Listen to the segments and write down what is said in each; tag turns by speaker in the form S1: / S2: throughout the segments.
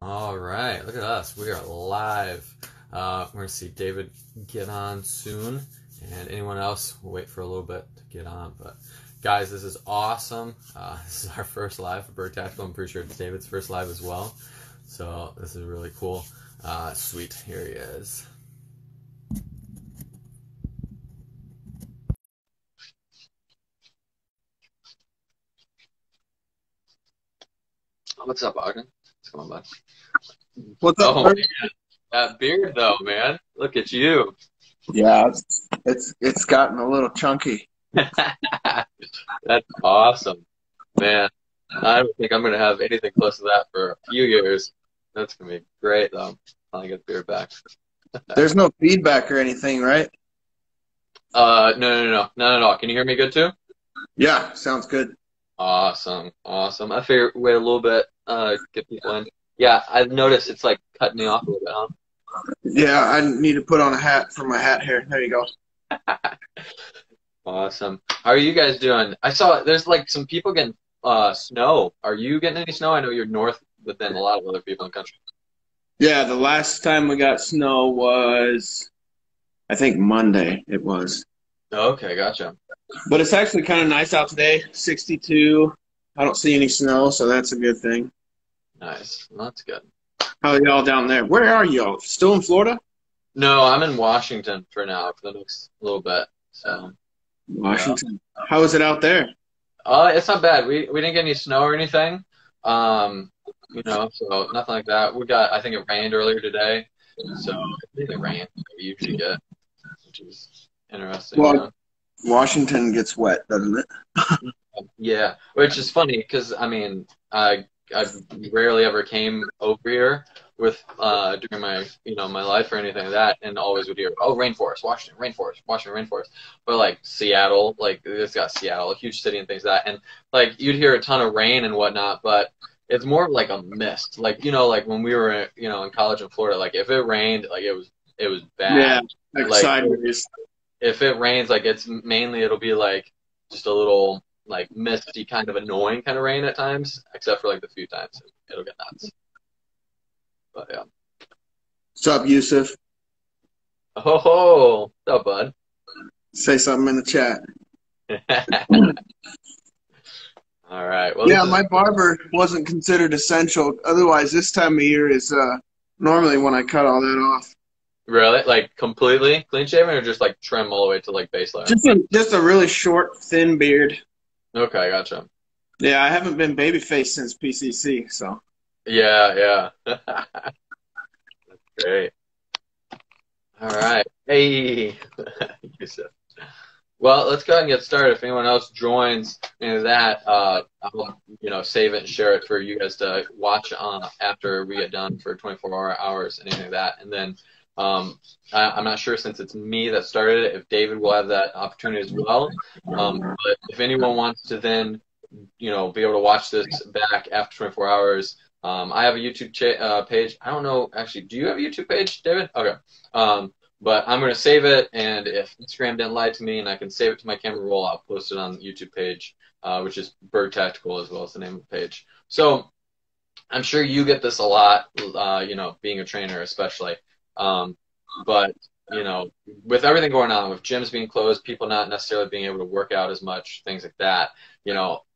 S1: All right, look at us. We are live. We're going to see David get on soon, and anyone else, we'll wait for a little bit to get on. But guys, this is awesome. This is our first live for Bird Tactical. I'm pretty sure it's David's first live as well. So this is really cool. Sweet. Here he is. What's up, Ogden? What's going on, bud?
S2: What's up,
S1: Oh,
S2: Bert?
S1: man. That beard, though, man. Look at you.
S2: Yeah, it's gotten a little chunky.
S1: That's awesome, man. I don't think I'm gonna have anything close to that for a few years. That's gonna be great, though. I'll get beer back.
S2: There's no feedback or anything, right?
S1: No, not at all. Can you hear me good too?
S2: Yeah, sounds good.
S1: Awesome, awesome. I figured wait a little bit, get people in. Yeah, I've noticed it's like cutting me off a little bit,
S2: Yeah, I need to put on a hat for my hat hair. There you go.
S1: huh? Awesome. How are you guys doing? I saw there's like some people getting snow. Are you getting any snow? I know you're north, but then a lot of other people in the country.
S2: Yeah, the last time we got snow was, I think Monday it was.
S1: Okay, gotcha.
S2: But it's actually kind of nice out today, 62. I don't see any snow, so that's a good thing.
S1: Nice. Well, that's good.
S2: How are y'all down there? Where are y'all? Still in Florida?
S1: No, I'm in Washington for now for the next little bit. So yeah.
S2: Washington. How is it out there?
S1: It's not bad. We didn't get any snow or anything. So nothing like that. I think it rained earlier today. So I think it rained like we usually get, which is interesting, you
S2: Well,
S1: know.
S2: Washington gets wet, doesn't it?
S1: Yeah, which is funny because I mean, I rarely ever came over here with during my my life or anything like that, and always would hear, oh, rainforest, Washington rainforest. But like Seattle, like it's got Seattle, a huge city and things like that, and like you'd hear a ton of rain and whatnot, but it's more of like a mist. Like like when we were in college in Florida, like if it rained, like it was bad.
S2: Yeah, like
S1: Like
S2: sideways.
S1: if it rains, like it'll be like just a little like misty kind of annoying kind of rain at times, except for like the few times it'll get nuts. But yeah.
S2: What's up, Yusuf?
S1: Oh, what's up, bud?
S2: Say something in the chat.
S1: All right. Well,
S2: Yeah,
S1: this is
S2: my barber wasn't considered essential. Otherwise, this time of year is normally when I cut all that off.
S1: really like completely clean shaven or just like trim all the way to like base layer?
S2: Just a really short, thin beard.
S1: Okay, gotcha.
S2: Yeah, I haven't been babyface since PCC, so.
S1: Yeah, yeah. Great. All right. Hey, Yusuf. Well, let's go ahead and get started. If anyone else joins into that, I'll save it and share it for you guys to watch after we get done for 24 hours and anything like that. And then I'm not sure since it's me that started it if David will have that opportunity as well. But if anyone wants to then be able to watch this back after 24 hours, I have a YouTube page. I don't know actually. Do you have a YouTube page, David? Okay. But I'm going to save it, and if Instagram didn't lie to me and I can save it to my camera roll, I'll post it on the YouTube page, which is Bird Tactical as well as the name of the page. So I'm sure you get this a lot, being a trainer especially. But, with everything going on, with gyms being closed, people not necessarily being able to work out as much, things like that,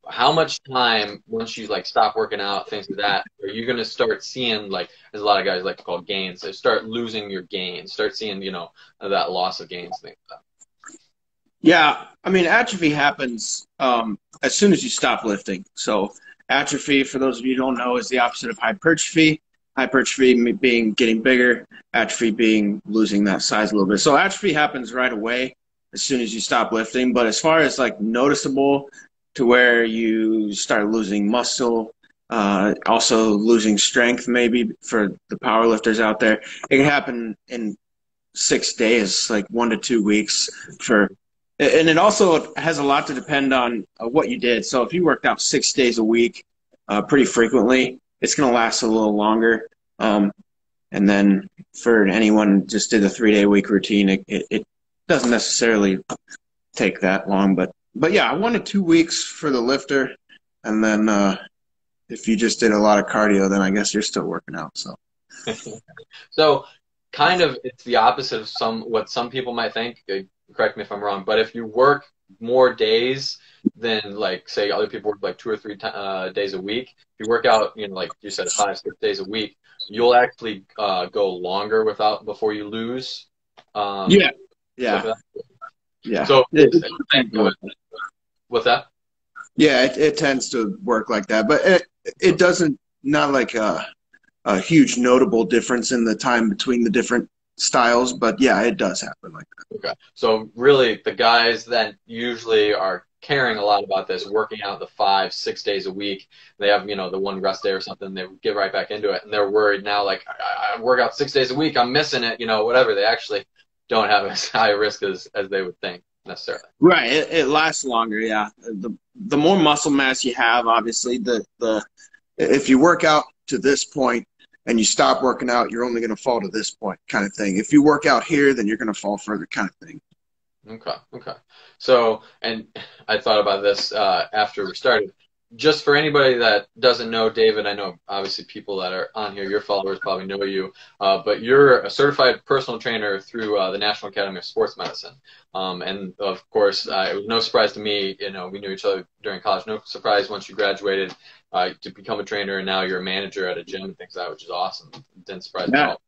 S1: how much time once you like stop working out, things like that, are you gonna start seeing like as a lot of guys like to call gains? They start losing your gains, start seeing that loss of gains, things like
S2: Yeah, I mean, atrophy happens as soon as you stop lifting. So, atrophy, for those of you who don't know, is the opposite of hypertrophy. Hypertrophy being getting bigger, atrophy being losing that size a little bit. So, atrophy happens right away as soon as you stop lifting. But as far as like noticeable to where you start losing muscle, also losing strength, maybe for the power lifters out there, it can happen in 6 days, like 1 to 2 weeks for. And it also has a lot to depend on what you did. So if you worked out 6 days a week pretty frequently, it's going to last a little longer. And then for anyone who just did a 3-day week routine, it doesn't necessarily take that long. But yeah, 1 to 2 weeks for the lifter, and then if you just did a lot of cardio, then I guess you're still working out. So
S1: So kind of it's the opposite of what some people might think. Correct me if I'm wrong, but if you work more days than like say other people work like 2 or 3 days a week, if you work out, like you said, 5, 6 days a week, you'll actually go longer without before you lose.
S2: yeah,
S1: Stuff
S2: yeah,
S1: like that.
S2: yeah.
S1: So what's that?
S2: Yeah, it tends to work like that, but it doesn't, not like a huge notable difference in the time between the different styles, but yeah, it does happen like that.
S1: Okay. So really, the guys that usually are caring a lot about this, working out the 5, 6 days a week, they have, the one rest day or something, they get right back into it, and they're worried now, like, I work out 6 days a week, I'm missing it, whatever. They actually don't have as high a risk as they would think necessarily.
S2: Right, it lasts longer. Yeah, the more muscle mass you have, obviously, the if you work out to this point and you stop working out, you're only going to fall to this point, kind of thing. If you work out here, then you're going to fall further, kind of thing.
S1: Okay. So, and I thought about this after we started. Just for anybody that doesn't know David, I know obviously people that are on here, your followers probably know you, but you're a certified personal trainer through the National Academy of Sports Medicine. And of course, it was no surprise to me, we knew each other during college, no surprise once you graduated to become a trainer, and now you're a manager at a gym and things like that, which is awesome. It didn't surprise me at all.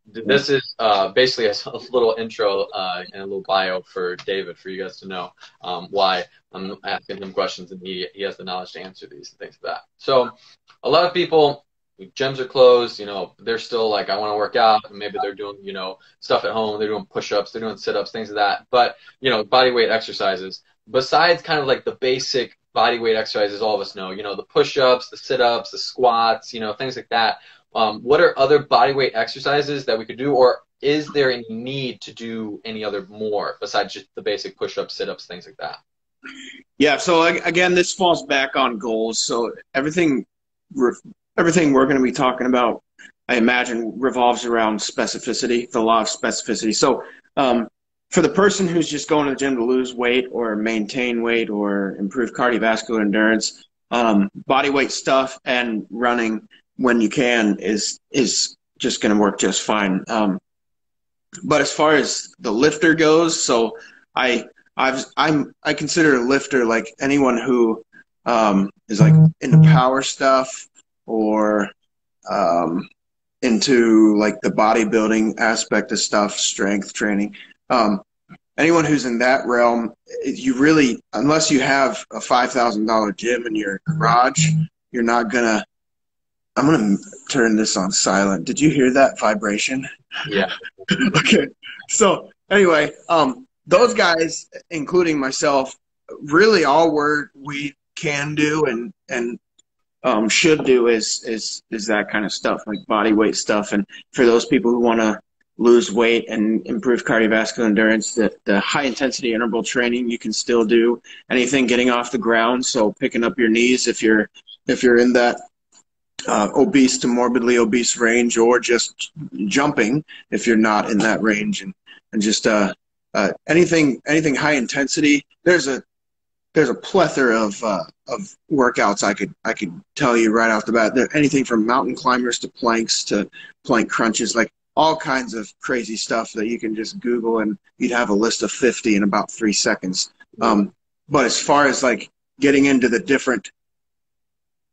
S1: This is basically a little intro and a little bio for David for you guys to know why I'm asking him questions and he has the knowledge to answer these and things like that. So a lot of people, gyms are closed, they're still like, I want to work out, and maybe they're doing, stuff at home, they're doing push-ups, they're doing sit-ups, things like that. But, body weight exercises, besides kind of like the basic body weight exercises all of us know, the push-ups, the sit-ups, the squats, things like that. What are other body weight exercises that we could do, or is there any need to do any other more besides just the basic push-ups, sit-ups, things like that?
S2: Yeah. So again, this falls back on goals. So everything we're going to be talking about, I imagine, revolves around specificity, the law of specificity. So for the person who's just going to the gym to lose weight or maintain weight or improve cardiovascular endurance, body weight stuff and running when you can is just going to work just fine. But as far as the lifter goes, so I consider a lifter like anyone who is like into power stuff or into like the bodybuilding aspect of stuff, strength training. Anyone who's in that realm, you really, unless you have a $5,000 gym in your garage, you're not gonna. I'm gonna turn this on silent. Did you hear that vibration?
S1: Yeah.
S2: Okay. So anyway, those guys, including myself, really all we can do and should do is that kind of stuff, like body weight stuff. And for those people who want to lose weight and improve cardiovascular endurance, the high intensity interval training you can still do. Anything getting off the ground, so picking up your knees if you're in that obese to morbidly obese range, or just jumping if you're not in that range, and just anything high intensity. There's a plethora of workouts I could tell you right off the bat. Anything from mountain climbers to planks to plank crunches, like all kinds of crazy stuff that you can just Google and you'd have a list of 50 in about 3 seconds. But as far as like getting into the different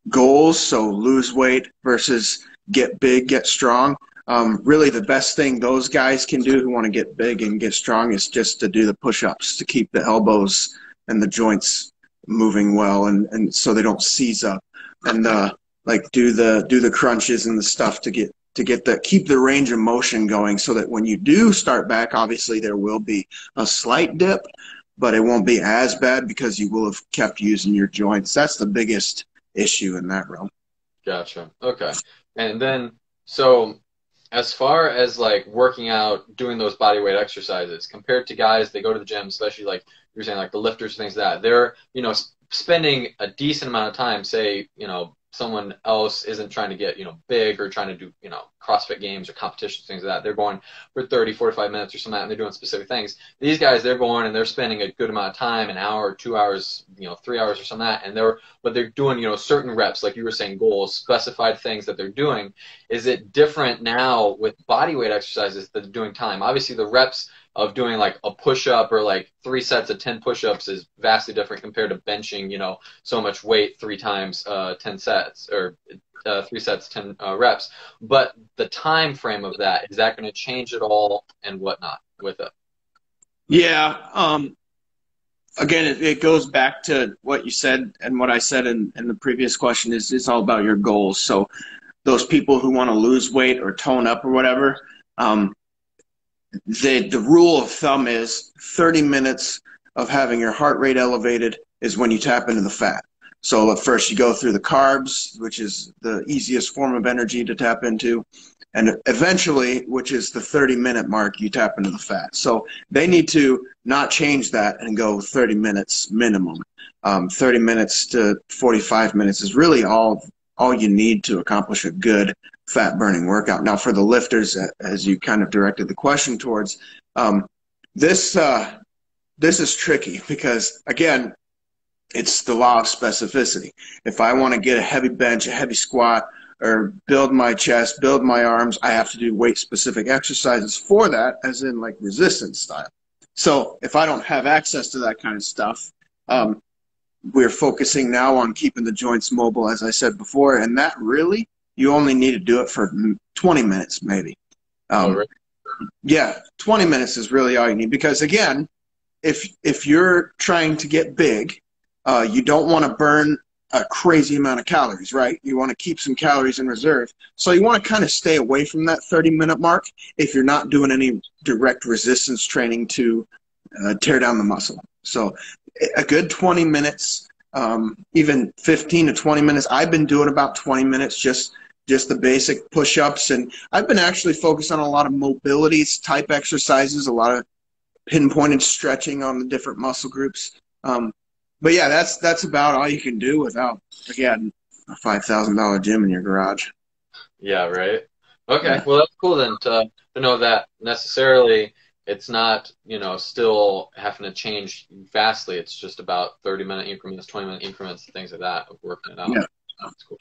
S2: goals, so lose weight versus get big, get strong, really the best thing those guys can do who want to get big and get strong is just to do the push-ups to keep the elbows and the joints moving well, and so they don't seize up, and like do the crunches and the stuff to keep the range of motion going, so that when you do start back, obviously there will be a slight dip, but it won't be as bad because you will have kept using your joints. That's the biggest issue in that realm.
S1: Gotcha. Okay. And then, so as far as like working out, doing those body weight exercises, compared to guys that go to the gym, especially like you're saying, like the lifters, things like that, they're, spending a decent amount of time, say, someone else isn't trying to get, big or trying to do, CrossFit games or competitions, things like that. They're going for 30, 45 minutes or something like that, and they're doing specific things. These guys, they're going and they're spending a good amount of time, an hour, 2 hours, 3 hours or something like that, and they're doing, certain reps, like you were saying, goals, specified things that they're doing. Is it different now with body weight exercises that they're doing time? Obviously, the reps of doing like a push-up or like 3 sets of 10 push-ups is vastly different compared to benching, so much weight 3 times 10 sets, or 3 sets, 10 reps. But the time frame of that, is that going to change at all and whatnot with it?
S2: Yeah. Again, it goes back to what you said and what I said in the previous question is it's all about your goals. So those people who want to lose weight or tone up or whatever, the rule of thumb is 30 minutes of having your heart rate elevated is when you tap into the fat. So at first you go through the carbs, which is the easiest form of energy to tap into. And eventually, which is the 30-minute mark, you tap into the fat. So they need to not change that and go 30 minutes minimum. 30 minutes to 45 minutes is really all you need to accomplish a good fat-burning workout. Now, for the lifters, as you kind of directed the question towards, this is tricky because, again, it's the law of specificity. If I want to get a heavy bench, a heavy squat, or build my chest, build my arms, I have to do weight-specific exercises for that, as in like resistance style. So if I don't have access to that kind of stuff, we're focusing now on keeping the joints mobile, as I said before, and that really, you only need to do it for 20 minutes maybe.
S1: Really?
S2: Yeah, 20 minutes is really all you need because, again, if you're trying to get big, you don't want to burn a crazy amount of calories, right? You want to keep some calories in reserve. So you want to kind of stay away from that 30-minute mark if you're not doing any direct resistance training to tear down the muscle. So a good 20 minutes, even 15 to 20 minutes. I've been doing about 20 minutes, just the basic push-ups. And I've been actually focused on a lot of mobility type exercises, a lot of pinpointed stretching on the different muscle groups. But yeah, that's about all you can do without, again, a $5,000 gym in your garage.
S1: Yeah, right. Okay, well that's cool then to know that necessarily it's not, still having to change vastly. It's just about 30-minute increments, 20-minute increments, things like that of working it out.
S2: Yeah.
S1: That's cool.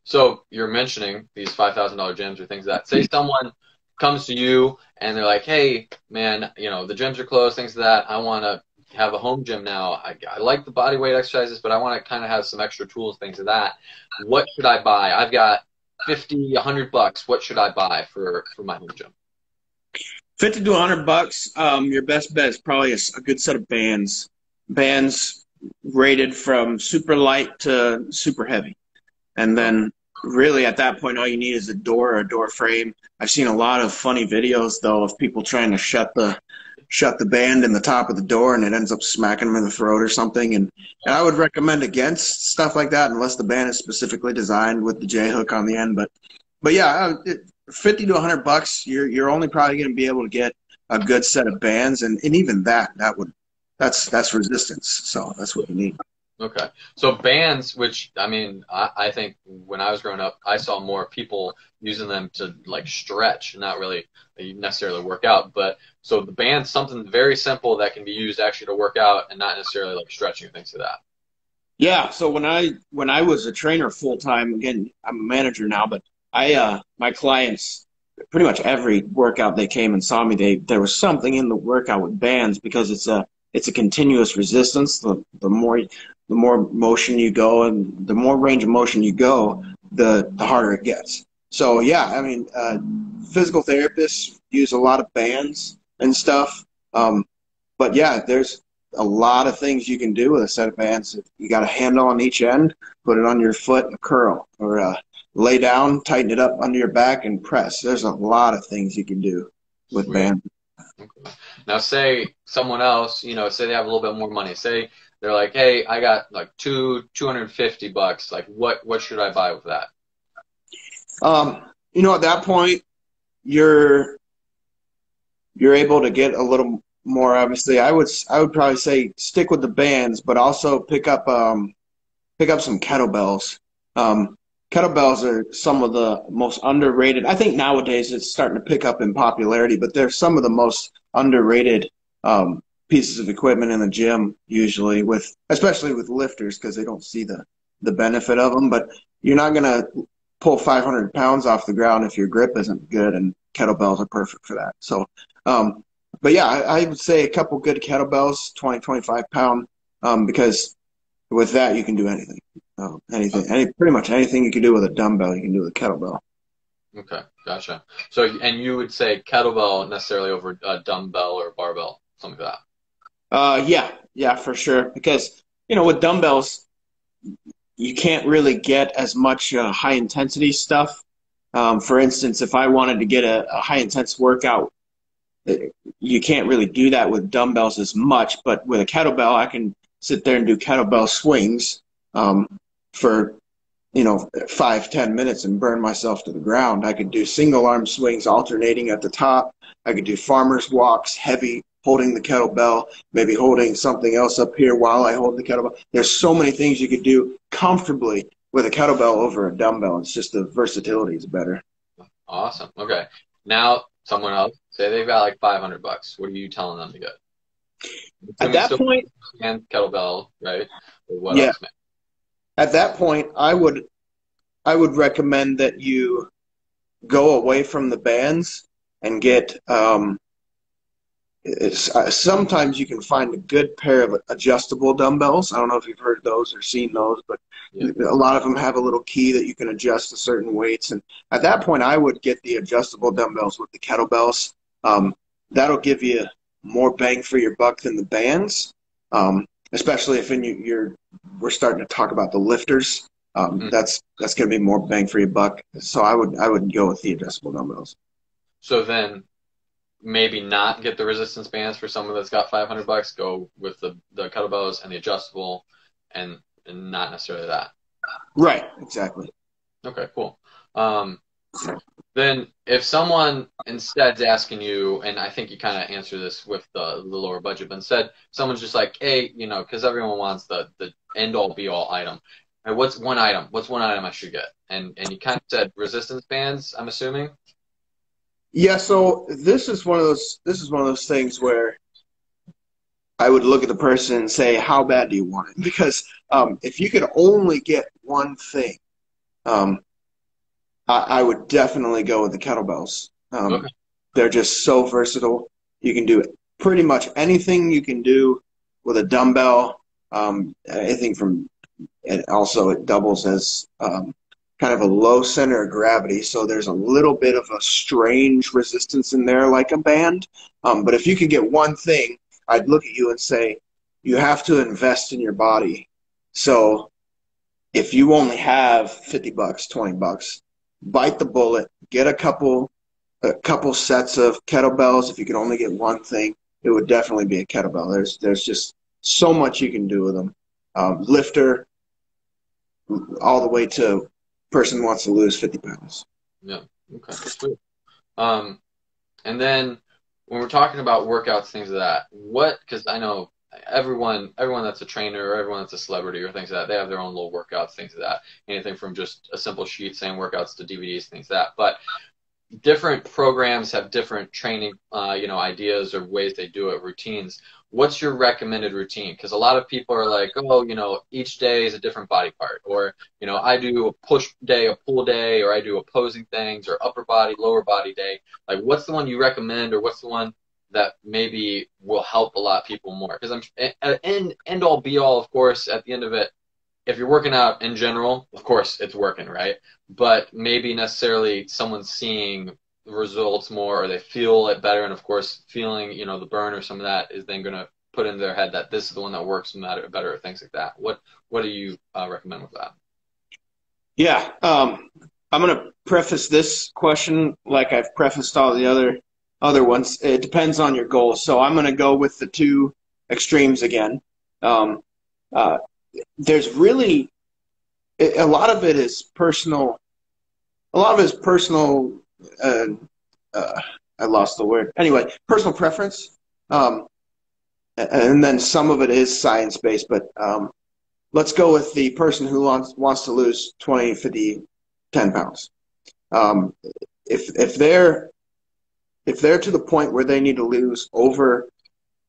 S1: So you're mentioning these $5,000 gyms or things like that. Say someone comes to you and they're like, hey, man, the gyms are closed, things like that. I want to have a home gym now. I like the body weight exercises, but I want to kind of have some extra tools, things like that. What should I buy? I've got $50, $100. What should I buy for my home gym?
S2: 50 to $100. Your best bet is probably a good set of bands. Bands rated from super light to super heavy. And then really at that point, all you need is a door or a door frame. I've seen a lot of funny videos, though, of people trying to shut the band in the top of the door and it ends up smacking them in the throat or something. And I would recommend against stuff like that unless the band is specifically designed with the J hook on the end. But yeah, 50 to $100, you're only probably going to be able to get a good set of bands. And even that's resistance. So that's what you need.
S1: Okay. So bands, which, I think when I was growing up, I saw more people using them to like stretch, not really necessarily work out. But so the band's something very simple that can be used actually to work out and not necessarily like stretching or things like that.
S2: Yeah. So when I was a trainer full time, again, I'm a manager now, but my clients, pretty much every workout they came and saw me, there was something in the workout with bands because it's a continuous resistance. The more motion you go and the more range of motion you go, the harder it gets. So yeah, physical therapists use a lot of bands and stuff. But yeah, there's a lot of things you can do with a set of bands. You got a handle on each end, put it on your foot and curl, or lay down, tighten it up under your back and press. There's a lot of things you can do with bands.
S1: Okay. Now say someone else, say they have a little bit more money. Say they're like, hey, I got like $250. Like what should I buy with that?
S2: At that point, you're able to get a little more. Obviously, I would probably say stick with the bands, but also pick up some kettlebells. Um, Kettlebells are some of the most underrated. I think nowadays it's starting to pick up in popularity, but they're some of the most underrated pieces of equipment in the gym, usually with, especially with lifters, because they don't see the benefit of them. But you're not gonna pull 500 pounds off the ground if your grip isn't good, and kettlebells are perfect for that. So, but yeah, I would say a couple good kettlebells, 20, 25 pound, because with that you can do anything. Anything, pretty much anything you can do with a dumbbell, you can do with a kettlebell.
S1: Okay, gotcha. So, and you would say kettlebell necessarily over a dumbbell or barbell, something like
S2: Yeah, yeah, for sure. Because with dumbbells, you can't really get as much high intensity stuff. For instance, if I wanted to get a high intense workout, you can't really do that with dumbbells as much. But with a kettlebell, I can sit there and do kettlebell swings for 5-10 minutes and burn myself to the ground. I could do single arm swings alternating at the top. I could do farmer's walks, heavy, holding the kettlebell, maybe holding something else up here while I hold the kettlebell. There's so many things you could do comfortably with a kettlebell over a dumbbell. It's just the versatility is better.
S1: that. Awesome. Okay. Now, someone else, say they've got like $500. What are you telling them to get?
S2: At
S1: Assuming
S2: that
S1: still
S2: point,
S1: and kettlebell, right? Or what
S2: yeah,
S1: else, man?
S2: at that point, I would recommend that you go away from the bands and get sometimes you can find a good pair of adjustable dumbbells. I don't know if you've heard those or seen those, but
S1: Yeah.
S2: a lot of them have a little key that you can adjust to certain weights. And at that point, I would get the adjustable dumbbells with the kettlebells. That'll give you more bang for your buck than the bands, especially if we're starting to talk about the lifters. That's going to be more bang for your buck. So I would go with the adjustable dumbbells.
S1: So then maybe not get the resistance bands for someone that's got $500. Go with the kettlebells and the adjustable, and not necessarily that.
S2: Right, exactly.
S1: Okay, cool. Um, then if someone instead's asking you, and I think you kind of answer this with the lower budget, but instead someone's just like, hey, because everyone wants the end all be all item. Hey, what's one item? What's one item I should get? And you kind of said resistance bands, I'm assuming.
S2: Yeah, so this is one of those things where I would look at the person and say, how bad do you want it? Because if you could only get one thing, um, I would definitely go with the kettlebells.
S1: Okay.
S2: They're just so versatile. You can do pretty much anything you can do with a dumbbell. Anything from, and also it doubles as kind of a low center of gravity. So there's a little bit of a strange resistance in there, like a band. But if you could get one thing, I'd look at you and say, you have to invest in your body. So if you only have $50, $20, bite the bullet, get a couple sets of kettlebells. If you could only get one thing, it would definitely be a kettlebell. There's just so much you can do with them. Lifter, all the way to person who wants to lose 50 pounds.
S1: Yeah. Okay. Sweet. Um, and then when we're talking about workouts, things like that, because I know everyone that's a trainer or everyone that's a celebrity or things like that, they have their own little workouts, things like that. Anything from just a simple sheet saying workouts to DVDs, things like that. But different programs have different training, ideas or ways they do it, routines. What's your recommended routine? Because a lot of people are like, oh, each day is a different body part, or I do a push day, a pull day, or I do opposing things, or upper body, lower body day. Like, what's the one you recommend, or what's the one that maybe will help a lot of people more? Because end all be all, of course, at the end of it, if you're working out in general, of course it's working, right? But maybe necessarily someone's seeing the results more, or they feel it better, and of course feeling, the burn or some of that is then going to put into their head that this is the one that works better, or things like that. What do you recommend with that?
S2: Yeah, I'm going to preface this question like I've prefaced all the other ones. It depends on your goals. So I'm going to go with the two extremes again. Um, uh, there's really a lot of it is personal. A lot of it is personal. Uh, I lost the word. Anyway, personal preference, and then some of it is science based. But let's go with the person who wants to lose 20, 50, 10 pounds. Um, if they're to the point where they need to lose over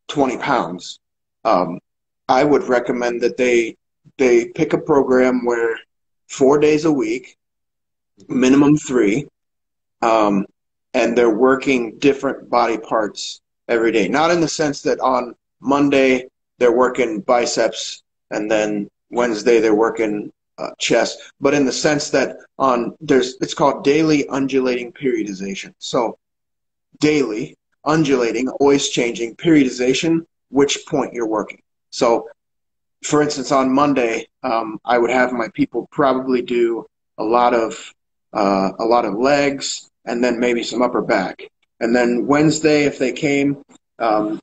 S2: 20 pounds, I would recommend that they pick a program where 4 days a week, minimum three, um, and they're working different body parts every day. Not in the sense that on Monday they're working biceps and then Wednesday they're working chest, but in the sense that it's called daily undulating periodization. So daily, undulating, always changing, periodization, which point you're working. So, for instance, on Monday, I would have my people probably do a lot of legs and then maybe some upper back. And then Wednesday, um,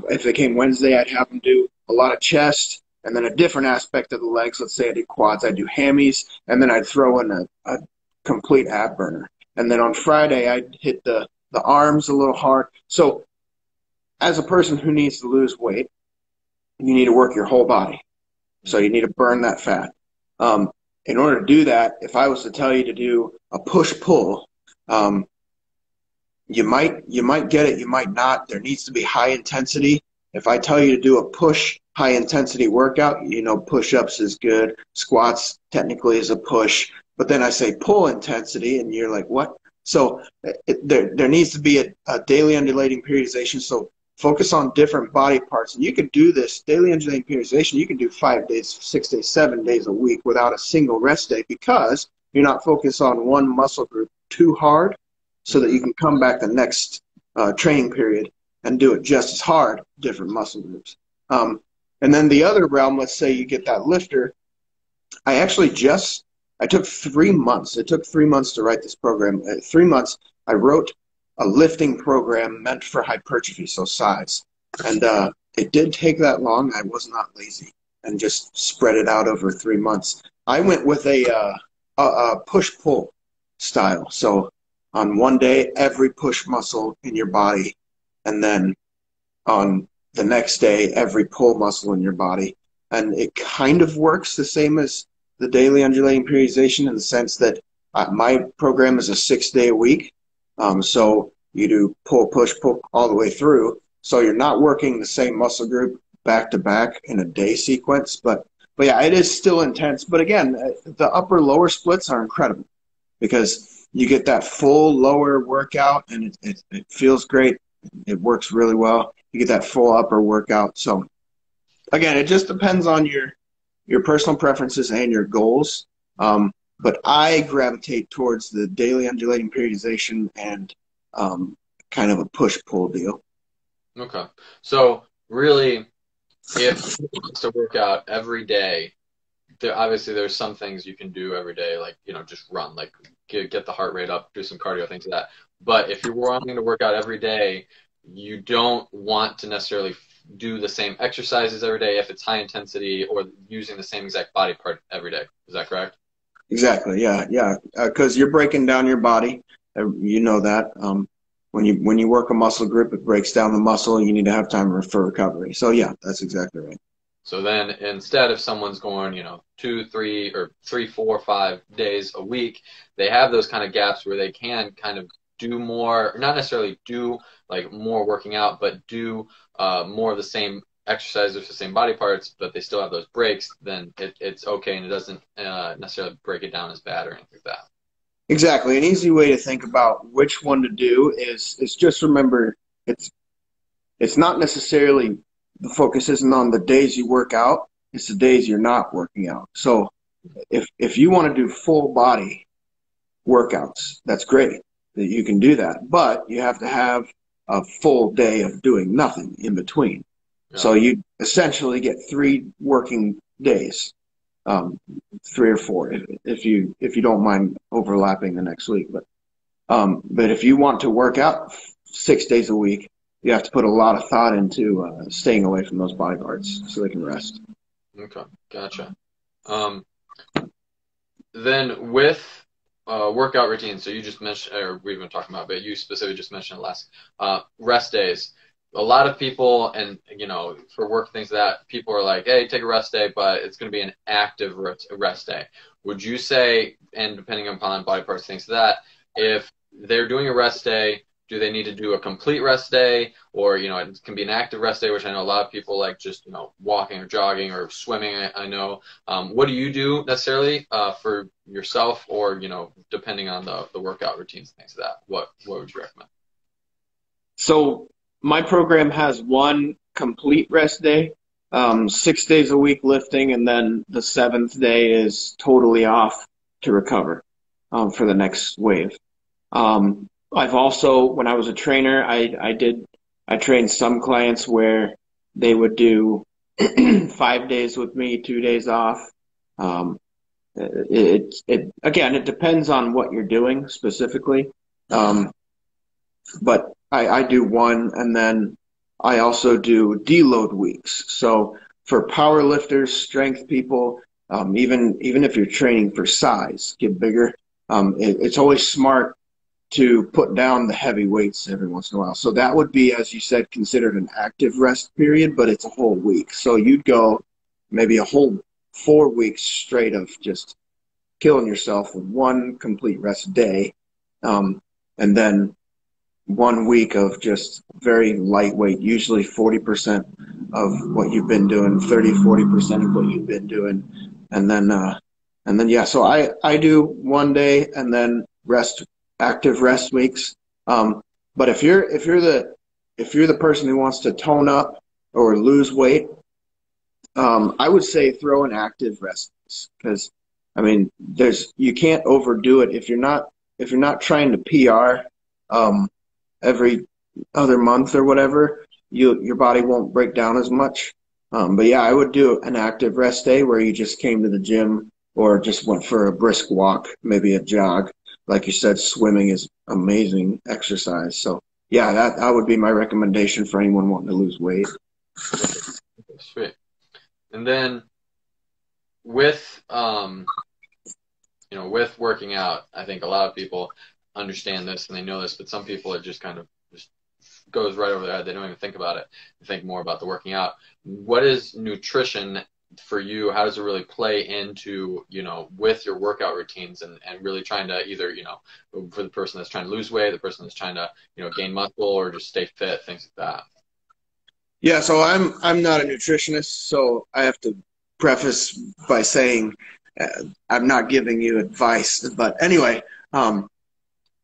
S2: if they came Wednesday, I'd have them do a lot of chest and then a different aspect of the legs. Let's say I do quads, I'd do hammies, and then I'd throw in a complete ab burner. And then on Friday, I'd hit the arms a little hard. So as a person who needs to lose weight, you need to work your whole body. So you need to burn that fat. In order to do that, if I was to tell you to do a push-pull, you might get it, you might not. There needs to be high intensity. If I tell you to do a push high intensity workout, push-ups is good. Squats technically is a push. But then I say pull intensity, and you're like, what? So there needs to be a daily undulating periodization. So focus on different body parts. And you can do this daily undulating periodization. You can do 5 days, 6 days, 7 days a week without a single rest day because you're not focused on one muscle group too hard so that you can come back the next training period and do it just as hard, different muscle groups. And then the other realm, let's say you get that lifter. I took 3 months. It took 3 months to write this program. 3 months, I wrote a lifting program meant for hypertrophy, so size. And it did take that long. I was not lazy and just spread it out over 3 months. I went with a push-pull style. So on one day, every push muscle in your body, and then on the next day, every pull muscle in your body. And it kind of works the same as the daily undulating periodization in the sense that my program is a 6-day a week. So you do pull, push, pull all the way through. So you're not working the same muscle group back to back in a day sequence. But yeah, it is still intense. But again, the upper lower splits are incredible because you get that full lower workout and it feels great. It works really well. You get that full upper workout. So again, it just depends on your personal preferences and your goals. But I gravitate towards the daily undulating periodization and kind of a push-pull deal.
S1: Okay. So really, if you want to work out every day, obviously there's some things you can do every day, like, just run, like get the heart rate up, do some cardio, things like that. But if you're wanting to work out every day, you don't want to necessarily do the same exercises every day if it's high intensity or using the same exact body part every day. Is that correct?
S2: Exactly. Yeah. Because you're breaking down your body. You know that. When you work a muscle group, it breaks down the muscle. You need to have time for recovery. So yeah, that's exactly right.
S1: So then instead of someone's going, 2, 3, or 3, 4, 5 days a week, they have those kind of gaps where they can kind of do more, not necessarily do like more working out, but do more of the same exercises with the same body parts, but they still have those breaks, then it's okay and it doesn't necessarily break it down as bad or anything like that.
S2: Exactly. An easy way to think about which one to do is just remember it's not necessarily the focus isn't on the days you work out, it's the days you're not working out. So if you want to do full body workouts, that's great that you can do that, but you have to have a full day of doing nothing in between. Yeah. So you essentially get 3 working days, 3 or 4 if you don't mind overlapping the next week. But if you want to work out 6 days a week, you have to put a lot of thought into staying away from those body parts so they can rest.
S1: Okay, gotcha. Then with workout routine, so you just mentioned, or we've been talking about, but you specifically just mentioned it last, rest days. a lot of people, and you know, for work things that people are like, hey, take a rest day, but it's going to be an active rest day. Would you say, and depending upon body parts, things like that, if they're doing a rest day, do they need to do a complete rest day, or you know, it can be an active rest day, which I know a lot of people like just, you know, walking or jogging or swimming. I know. What do you do necessarily for yourself, or you know, depending on the workout routines, things like that? What would you recommend?
S2: So my program has one complete rest day, 6 days a week lifting, and then the seventh day is totally off to recover for the next wave. I've also, when I was a trainer, I trained some clients where they would do 5 days with me, 2 days off. Um, again, it depends on what you're doing specifically. Um, but I do one, and then I also do deload weeks. So for power lifters, strength people, even if you're training for size, get bigger, it's always smart to put down the heavy weights every once in a while. So that would be, as you said, considered an active rest period, but it's a whole week. So you'd go maybe a whole 4 weeks straight of just killing yourself with one complete rest day, and then 1 week of just very lightweight, usually 40% of what you've been doing, 30, 40% of what you've been doing. And then, so I do 1 day and then active rest weeks. But if you're the person who wants to tone up or lose weight, I would say throw an active rest, because I mean, you can't overdo it if you're not trying to PR every other month or whatever. Your body won't break down as much. But yeah, I would do an active rest day where you just came to the gym or just went for a brisk walk, maybe a jog. Like you said, swimming is amazing exercise. So yeah, that would be my recommendation for anyone wanting to lose weight.
S1: Sweet. And then with you know, with working out, I think a lot of people understand this and they know this, but some people, it just kind of just goes right over their head. They don't even think about it. They think more about the working out. What is nutrition for you? How does it really play into, you know, with your workout routines, and really trying to either, you know, for the person that's trying to lose weight, the person that's trying to, you know, gain muscle or just stay fit, things like that?
S2: Yeah, so I'm not a nutritionist, so I have to preface by saying I'm not giving you advice. But anyway,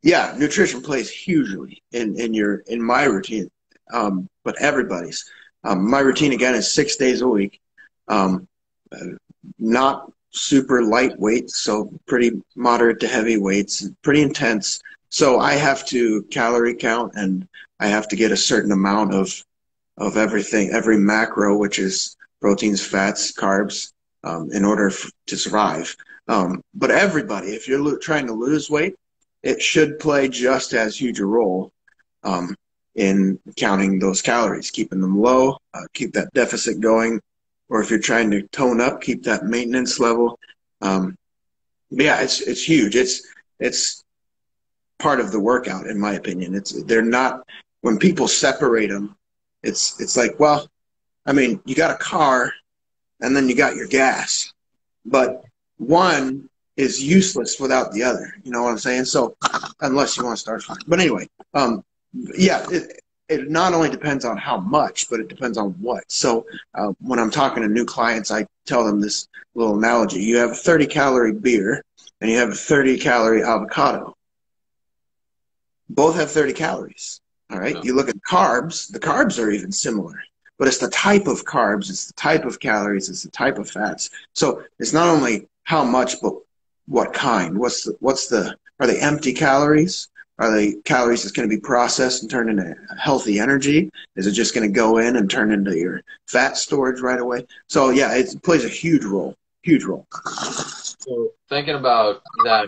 S2: yeah, nutrition plays hugely in my routine, but everybody's. My routine again is 6 days a week, um, not super lightweight, so pretty moderate to heavy weights, pretty intense. So I have to calorie count, and I have to get a certain amount of everything, every macro, which is proteins, fats, carbs, in order to survive. But everybody, if you're trying to lose weight, it should play just as huge a role in counting those calories, keeping them low, keep that deficit going, or if you're trying to tone up, keep that maintenance level. But yeah, it's huge. It's part of the workout, in my opinion. They're not, when people separate them, it's like, well, I mean, you got a car and then you got your gas, but one is useless without the other. You know what I'm saying? So unless you want to start fire. But anyway, yeah, it not only depends on how much, but it depends on what. So when I'm talking to new clients, I tell them this little analogy. You have a 30-calorie beer and you have a 30-calorie avocado. Both have 30 calories. All right.
S1: Yeah.
S2: You look at carbs, the carbs are even similar, but it's the type of carbs, it's the type of calories, it's the type of fats. So it's not only how much, but what kind. Are they empty calories? Are they calories that's going to be processed and turned into healthy energy? Is it just going to go in and turn into your fat storage right away? So yeah, it plays a huge role. Huge role.
S1: So thinking about that,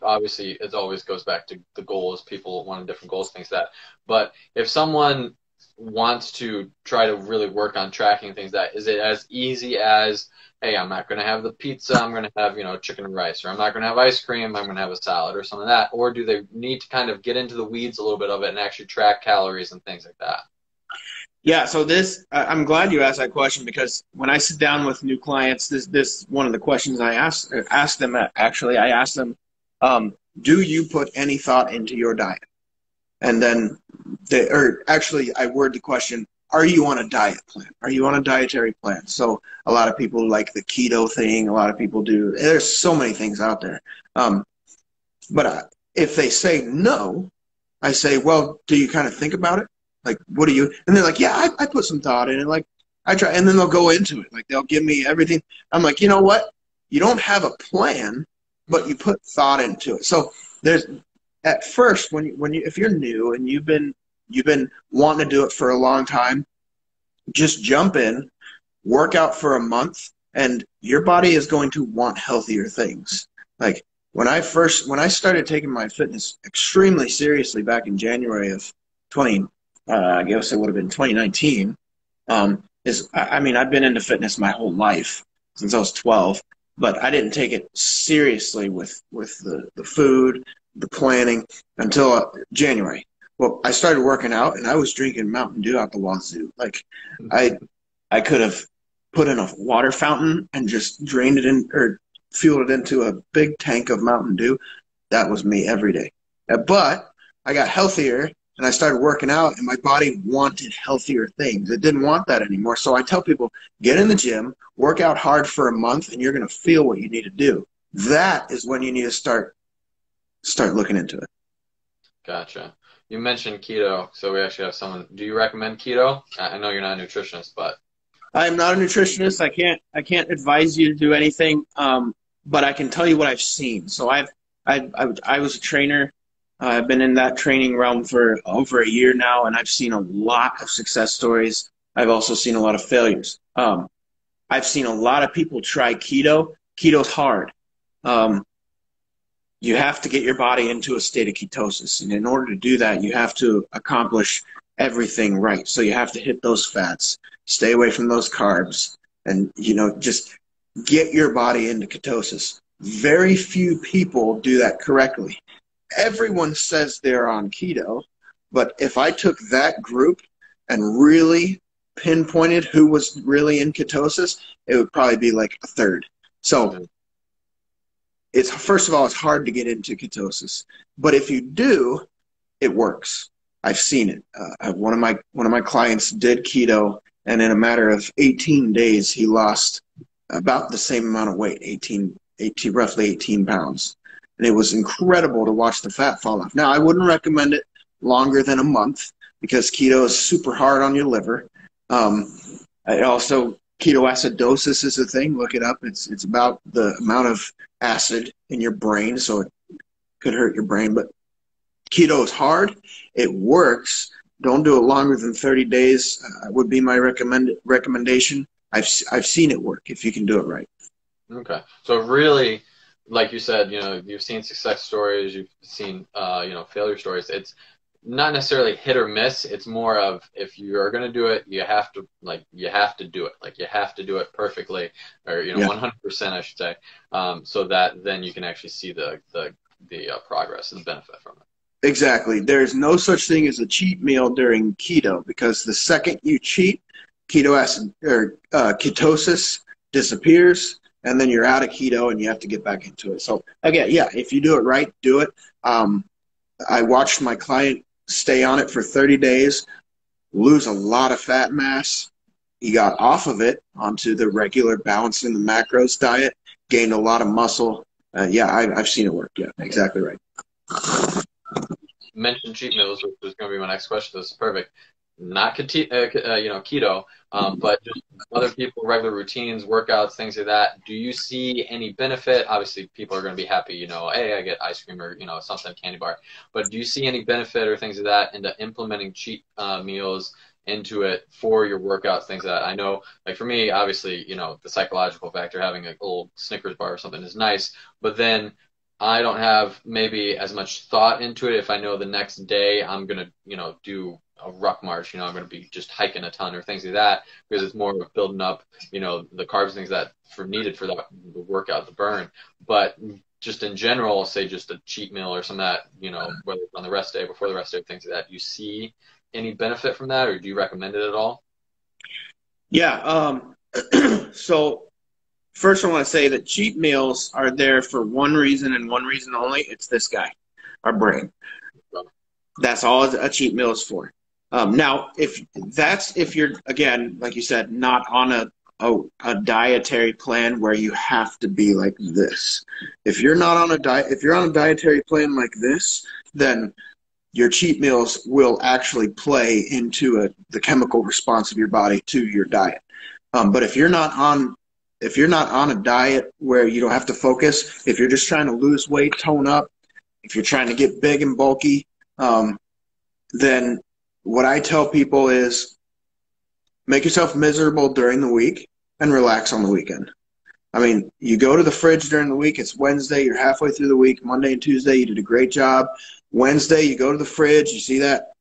S1: obviously it always goes back to the goals. People want different goals, things like that. But if someone wants to try to really work on tracking things, that is it as easy as, hey, I'm not going to have the pizza, I'm going to have, you know, chicken and rice, or I'm not going to have ice cream, I'm going to have a salad or something like that? Or do they need to kind of get into the weeds a little bit of it and actually track calories and things like that?
S2: Yeah, so I'm glad you asked that question because when I sit down with new clients, this one of the questions I ask them actually. I ask them, do you put any thought into your diet? And then or actually I word the question, are you on a diet plan? Are you on a dietary plan? So a lot of people like the keto thing. A lot of people do. There's so many things out there. Um, but if they say no, I say, well, do you kind of think about it? Like, what do you? And they're like, yeah, I put some thought in it. Like, I try, and then they'll go into it. Like, they'll give me everything. I'm like, you know what? You don't have a plan, but you put thought into it. So there's at first when you if you're new and you've been wanting to do it for a long time, just jump in, work out for a month, and your body is going to want healthier things. Like when I started taking my fitness extremely seriously back in January of 20, I guess it would have been 2019. I mean, I've been into fitness my whole life since I was 12, but I didn't take it seriously with the food, the planning until January. Well, I started working out and I was drinking Mountain Dew out the wazoo. Like I I could have put in a water fountain and just drained it in or fueled it into a big tank of Mountain Dew. That was me every day. But I got healthier and I started working out and my body wanted healthier things. It didn't want that anymore. So I tell people, get in the gym, work out hard for a month and you're going to feel what you need to do. That is when you need to start looking into it.
S1: Gotcha. You mentioned keto, so we actually have someone. Do you recommend keto? I know you're not a nutritionist, but
S2: I'm not a nutritionist. I can't advise you to do anything, but I can tell you what I've seen. So I was a trainer. I've been in that training realm for over a year now, and I've seen a lot of success stories. I've also seen a lot of failures. I've seen a lot of people try keto. Keto's hard. Um, you have to get your body into a state of ketosis. And in order to do that, you have to accomplish everything right. So you have to hit those fats, stay away from those carbs, and just get your body into ketosis. Very few people do that correctly. Everyone says they're on keto, but if I took that group and really pinpointed who was really in ketosis, it would probably be like a third. So it's first of all, it's hard to get into ketosis, but if you do, it works. I've seen it. One of my clients did keto, and in a matter of 18 days, he lost about the same amount of weight, 18 roughly 18 pounds, and it was incredible to watch the fat fall off. Now, I wouldn't recommend it longer than a month because keto is super hard on your liver. Um, I also ketoacidosis is a thing. Look it up. It's about the amount of acid in your brain, so it could hurt your brain. But keto is hard. It works. Don't do it longer than 30 days. Would be my recommendation. I've seen it work if you can do it right.
S1: okay. So really, like you said, you've seen success stories, you've seen, failure stories. It's not necessarily hit or miss. It's more of if you're going to do it, you have to do it. Like you have to do it perfectly, or
S2: Yeah,
S1: 100%, I should say, so that then you can actually see the progress and the benefit from it.
S2: exactly. There's no such thing as a cheat meal during keto because the second you cheat, ketosis disappears, and then you're out of keto and you have to get back into it. So again, yeah, if you do it right, do it. I watched my client stay on it for 30 days, lose a lot of fat mass. He got off of it onto the regular balancing the macros diet, gained a lot of muscle. Yeah, I've seen it work. Yeah, exactly right.
S1: Mentioned cheat meals, which was going to be my next question. This is perfect. Not keto, but just other people, regular routines, workouts, things like that. Do you see any benefit? Obviously, people are going to be happy, hey, I get ice cream or something candy bar. But do you see any benefit or things like that into implementing cheat meals into it for your workouts, things like that? I know, like for me, obviously, the psychological factor, having a little Snickers bar or something is nice, but then I don't have maybe as much thought into it if I know the next day I'm gonna, do a ruck march, I'm gonna be just hiking a ton or things like that because it's more of building up, the carbs, things that for needed for that the workout, the burn. But just in general, say just a cheat meal or something that, whether it's on the rest day, before the rest day, things like that, you see any benefit from that, or do you recommend it at all?
S2: Yeah. So first, I want to say that cheat meals are there for one reason and one reason only. It's this guy, our brain. That's all a cheat meal is for. Now, if you're, again, like you said, not on a dietary plan where you have to be like this. If you're not on a diet, if you're on a dietary plan like this, then your cheat meals will actually play into the chemical response of your body to your diet. But if you're not on a diet where you don't have to focus, if you're just trying to lose weight, tone up, if you're trying to get big and bulky, then what I tell people is make yourself miserable during the week and relax on the weekend. I mean, you go to the fridge during the week, it's Wednesday, you're halfway through the week, Monday and Tuesday, you did a great job. Wednesday, you go to the fridge, you see that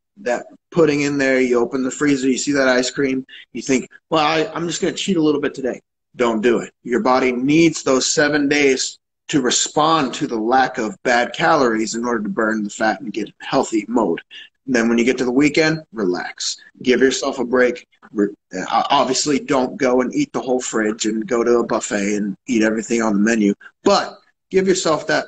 S2: pudding in there, you open the freezer, you see that ice cream, you think, well, I'm just going to cheat a little bit today. Don't do it. Your body needs those 7 days to respond to the lack of bad calories in order to burn the fat and get healthy mode. And then when you get to the weekend, relax. Give yourself a break. Obviously, don't go and eat the whole fridge and go to a buffet and eat everything on the menu. But give yourself that,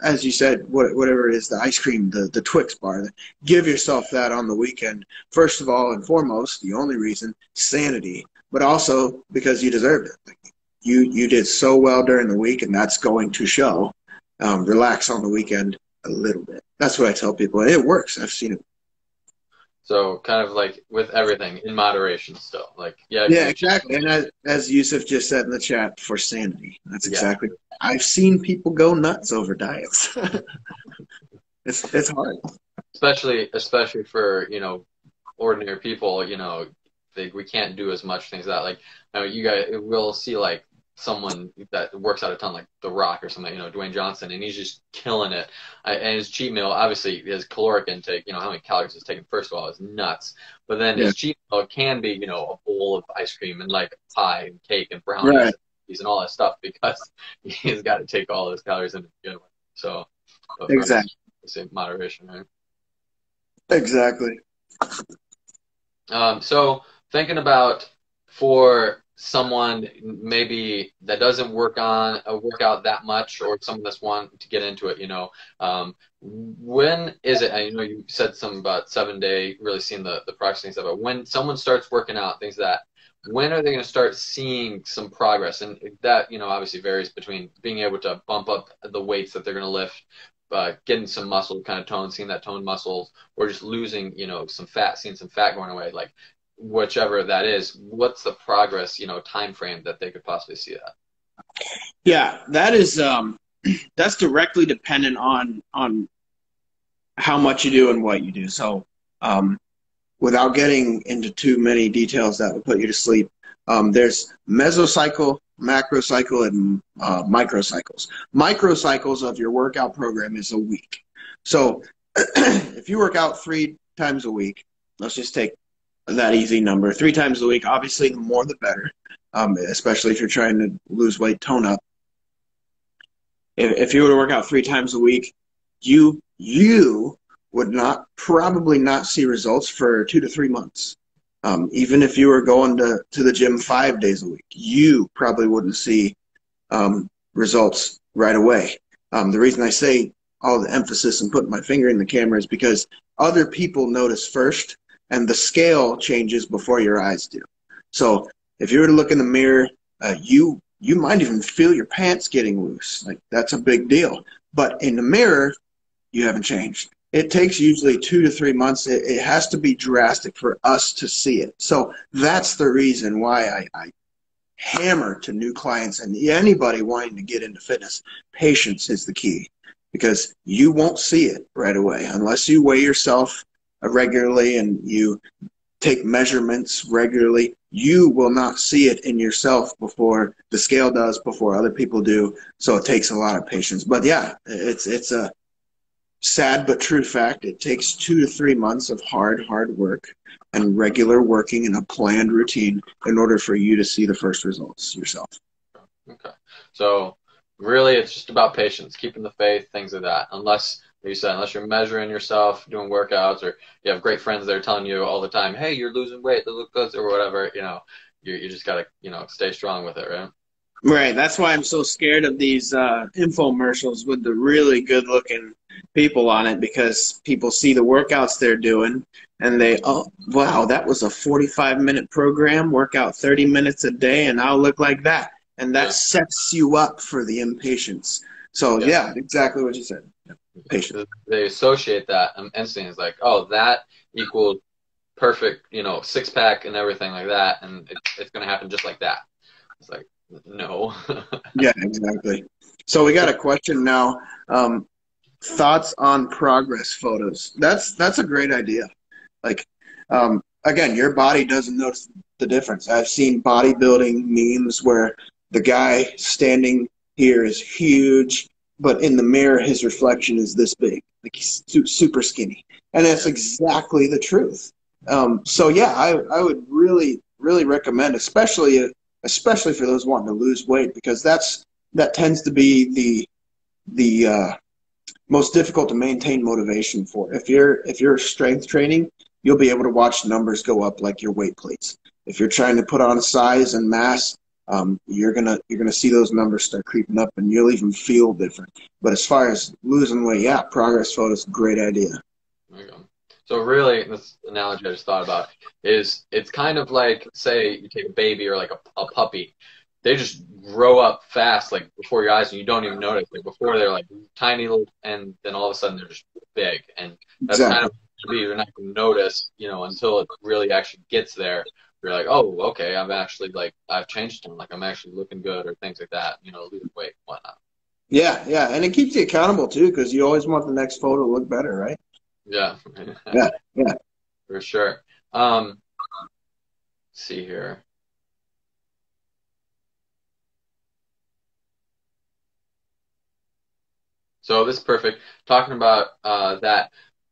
S2: as you said, whatever it is, the ice cream, the Twix bar, give yourself that on the weekend. First of all and foremost, the only reason, sanity, but also because you deserved it. You did so well during the week, and that's going to show. Relax on the weekend a little bit. That's what I tell people, and it works. I've seen it.
S1: So kind of like with everything in moderation still. Like, yeah,
S2: exactly. And as Yusuf just said in the chat, for sanity. That's exactly. I've seen people go nuts over diets. It's hard.
S1: Especially for, ordinary people, we can't do as much things that, like, you guys will see like someone that works out a ton, like The Rock or something, Dwayne Johnson, and he's just killing it. And his cheat meal, obviously, his caloric intake, how many calories he's taking, first of all, is nuts. But then his cheat meal can be, a bowl of ice cream and like pie and cake and brownies and all that stuff, because he's got to take all those calories in to begin with. So,
S2: exactly.
S1: Moderation, right?
S2: Exactly.
S1: So thinking about for someone maybe that doesn't work out that much, or someone that's wanting to get into it, when is it? I know you said something about 7 day, really seeing the progress things, but when someone starts working out things that, when are they going to start seeing some progress? And that, obviously varies between being able to bump up the weights that they're going to lift, getting some muscle kind of tone, seeing that toned muscles, or just losing, some fat, seeing some fat going away, like whichever that is. What's the progress, time frame that they could possibly see that?
S2: Yeah, that is that's directly dependent on how much you do and what you do. So without getting into too many details that would put you to sleep, there's mesocycle, macrocycle, and microcycles. Microcycles of your workout program is a week. So if you work out 3 times a week, let's just take that easy number, 3 times a week, obviously the more the better, especially if you're trying to lose weight, tone up. If you were to work out 3 times a week, you would probably not see results for 2 to 3 months. Even if you were going to the gym 5 days a week, you probably wouldn't see results right away. The reason I say all the emphasis and putting my finger in the camera is because other people notice first, and the scale changes before your eyes do. So if you were to look in the mirror, you might even feel your pants getting loose. Like, that's a big deal. But in the mirror, you haven't changed. It takes usually 2 to 3 months. It has to be drastic for us to see it. So that's the reason why I hammer to new clients and anybody wanting to get into fitness. Patience is the key, because you won't see it right away unless you weigh yourself regularly and you take measurements regularly. You will not see it in yourself before the scale does, before other people do. So it takes a lot of patience. But yeah, it's a sad but true fact. It takes 2 to 3 months of hard work and regular working in a planned routine in order for you to see the first results yourself.
S1: Okay. So Really, it's just about patience, keeping the faith, things like that. Unless, like you said, unless you're measuring yourself, doing workouts, or you have great friends that are telling you all the time, "Hey, you're losing weight, that look good," or whatever. You just gotta, stay strong with it, right?
S2: Right. That's why I'm so scared of these infomercials with the really good looking people on it, because people see the workouts they're doing and they, oh, wow, that was a 45-minute program, workout 30 minutes a day, and I'll look like that. And that
S1: Yeah,
S2: sets you up for the impatience. So,
S1: yeah.
S2: yeah, exactly what you said. Patience.
S1: They associate that instantly. It's like, oh, that equals perfect, six pack and everything like that, and it's gonna happen just like that. It's like, no.
S2: Yeah, exactly. So we got a question now. Thoughts on progress photos? That's a great idea. Like, again, your body doesn't notice the difference. I've seen bodybuilding memes where the guy standing here is huge, but in the mirror, his reflection is this big. Like he's super skinny. And that's
S1: Yeah.
S2: exactly the truth. So yeah, I would really, really recommend, especially for those wanting to lose weight, because that tends to be the most difficult to maintain motivation for. If you're strength training, you'll be able to watch numbers go up like your weight plates. If you're trying to put on size and mass, you're gonna see those numbers start creeping up, and you'll even feel different. But as far as losing weight, yeah, progress photos, great idea.
S1: There you go. So really, this analogy I just thought about is it's kind of like, say you take a baby or like a puppy. They just grow up fast, like before your eyes, and you don't even notice. Like before they're like tiny little, and then all of a sudden they're just big. And that's kind
S2: Exactly.
S1: of you're not going to notice, until it really actually gets there. You're like, oh, okay, I've changed them. Like I'm actually looking good, or things like that. Losing weight, whatnot.
S2: Yeah, yeah, and it keeps you accountable too, because you always want the next photo to look better, right?
S1: Yeah,
S2: Yeah, yeah.
S1: for sure. Let's see here. So this is perfect. Talking about that.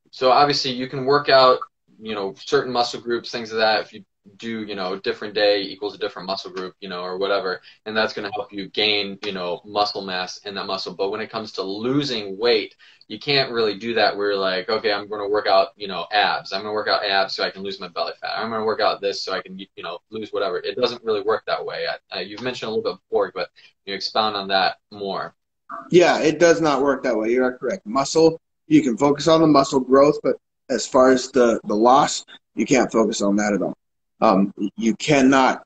S1: So obviously you can work out, certain muscle groups, things of that. If you do, different day equals a different muscle group, or whatever, and that's going to help you gain, muscle mass in that muscle. But when it comes to losing weight, you can't really do that where you're like, okay, I'm going to work out, abs. I'm going to work out abs so I can lose my belly fat. I'm going to work out this so I can, lose whatever. It doesn't really work that way. You've mentioned a little bit before, but you expound on that more.
S2: Yeah, it does not work that way. You are correct. Muscle, you can focus on the muscle growth, but as far as the loss, you can't focus on that at all. You cannot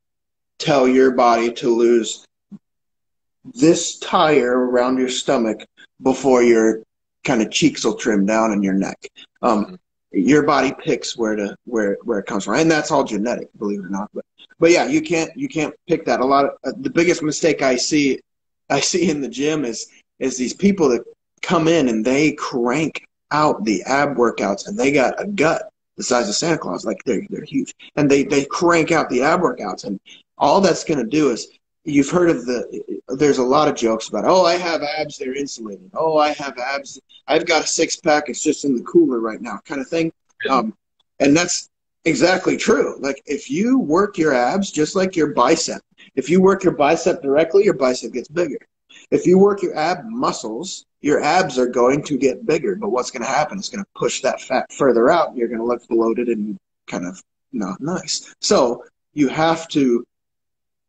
S2: tell your body to lose this tire around your stomach before your kind of cheeks will trim down in your neck. Um,
S1: Mhm.
S2: your body picks where it comes from, and that's all genetic, believe it or not. But yeah, you can't pick that. A lot of the biggest mistake I see in the gym is these people that come in and they crank out the ab workouts, and they got a gut the size of Santa Claus, like they're huge, and they crank out the ab workouts, and all that's going to do is, you've heard of there's a lot of jokes about, oh, I have abs, they're insulated. Oh, I have abs, I've got a six pack, it's just in the cooler right now, kind of thing. Um, and that's exactly true. Like if you work your abs just like your bicep, if you work your bicep directly, your bicep gets bigger. If you work your ab muscles, your abs are going to get bigger. But what's going to happen? It's going to push that fat further out. You're going to look bloated and kind of not nice. So you have to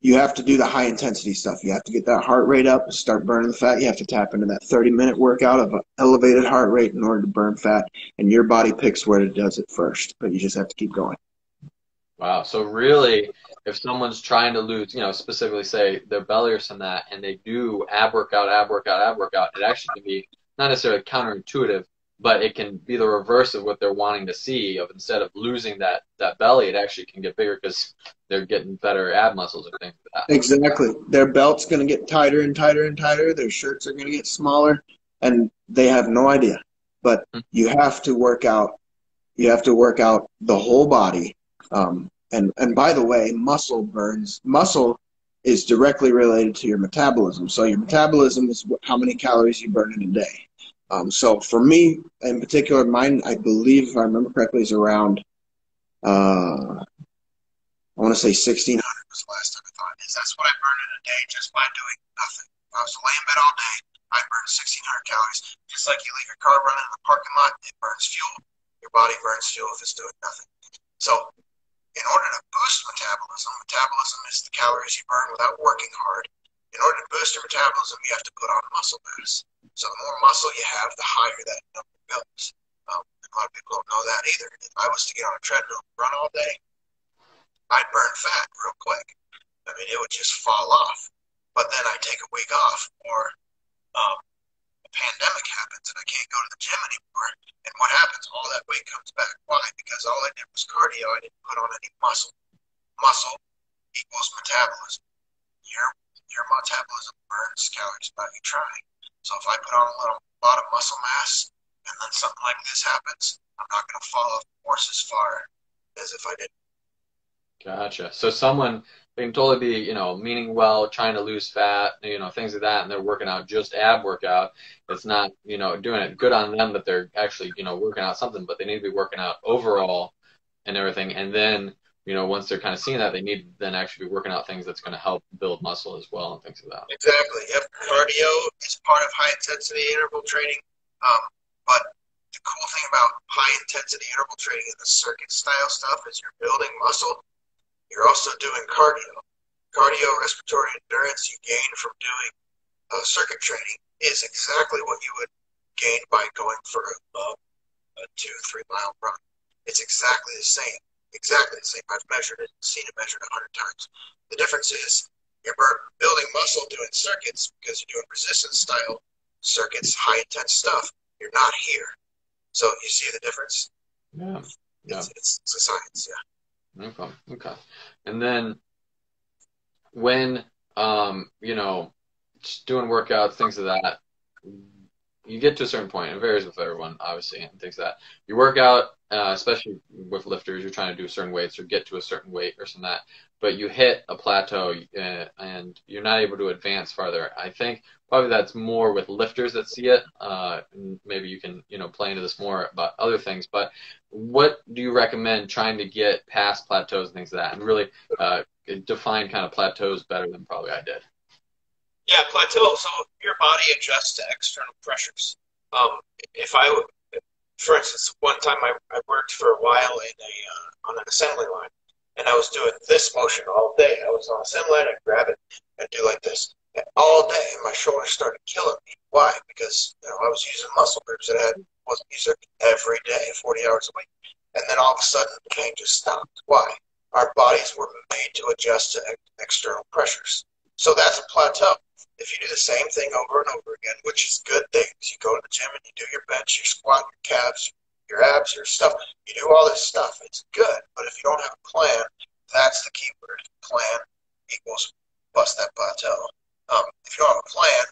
S2: do the high intensity stuff. You have to get that heart rate up, start burning the fat. You have to tap into that 30-minute workout of an elevated heart rate in order to burn fat. And your body picks where it does it first. But you just have to keep going.
S1: Wow. So really, if someone's trying to lose, specifically say their belly or some that, and they do ab workout, ab workout, ab workout, it actually can be not necessarily counterintuitive, but it can be the reverse of what they're wanting to see. Of instead of losing that belly, it actually can get bigger because they're getting better ab muscles or things like
S2: Exactly. Their belt's going to get tighter and tighter and tighter. Their shirts are going to get smaller, and they have no idea. But
S1: that.
S2: you have to work out. You have to work out the whole body. And by the way, muscle is directly related to your metabolism. So your metabolism is how many calories you burn in a day. So for me in particular, mine, I believe, if I remember correctly, is around, I want to say 1,600 was the last time I thought it is. That's what I burn in a day just by doing nothing.
S3: If I was to lay in bed all day, I'd burn 1,600 calories. Just like you leave your car running in the parking lot, it burns fuel. Your body burns fuel if it's doing nothing. So in order to boost metabolism, metabolism is the calories you burn without working hard. In order to boost your metabolism, you have to put on muscle mass. So the more muscle you have, the higher that number goes. A lot of people don't know that either. If I was to get on a treadmill and run all day, I'd burn fat real quick. I mean, it would just fall off. But then I take a week off, or a pandemic happens and I can't go to the gym anymore. And what happens? All that weight comes back. Why? Because all I did was cardio. I didn't put on any muscle. Muscle equals metabolism. Your metabolism burns calories without you trying. So if I put on a lot of muscle mass and then something like this happens, I'm not going to fall off the horse as far as if I didn't.
S1: Gotcha. So someone, they can totally be, meaning well, trying to lose fat, things like that, and they're working out just ab workout. It's not, doing it good on them that they're actually, working out something, but they need to be working out overall and everything. And then, once they're kind of seeing that, they need to then actually be working out things that's going to help build muscle as well and things like that.
S3: Exactly. Yep. Cardio is part of high intensity interval training. But the cool thing about high intensity interval training and the circuit style stuff is you're building muscle. You're also doing cardio. Cardio respiratory endurance you gain from doing circuit training is exactly what you would gain by going for a 2-3 mile run. It's exactly the same. Exactly the same. I've measured it, seen it measured 100 times. The difference is you're building muscle doing circuits because you're doing resistance style circuits, high intense stuff. You're not here. So you see the difference?
S1: Yeah.
S3: It's a science, yeah.
S1: Okay. And then when, just doing workouts, things of that, you get to a certain point. It varies with everyone, obviously, and things like that. You work out, especially with lifters, you're trying to do certain weights or get to a certain weight or something like that, but you hit a plateau and you're not able to advance farther. I think probably that's more with lifters that see it. And maybe you can, play into this more about other things, but what do you recommend trying to get past plateaus and things like that and really define kind of plateaus better than probably I did?
S3: Yeah, plateau. So your body adjusts to external pressures. For instance, one time I worked for a while on an assembly line, and I was doing this motion all day. I was on assembly line, I'd grab it, and do like this and all day, and my shoulders started killing me. Why? Because I was using muscle groups that I wasn't using every day, 40 hours a week, and then all of a sudden the pain just stopped. Why? Our bodies were made to adjust to external pressures. So that's a plateau. If you do the same thing over and over again, which is good things, you go to the gym and you do your bench, your squat, your calves, your abs, your stuff, you do all this stuff, it's good. But if you don't have a plan, that's the key word. Plan equals bust that plateau. If you don't have a plan,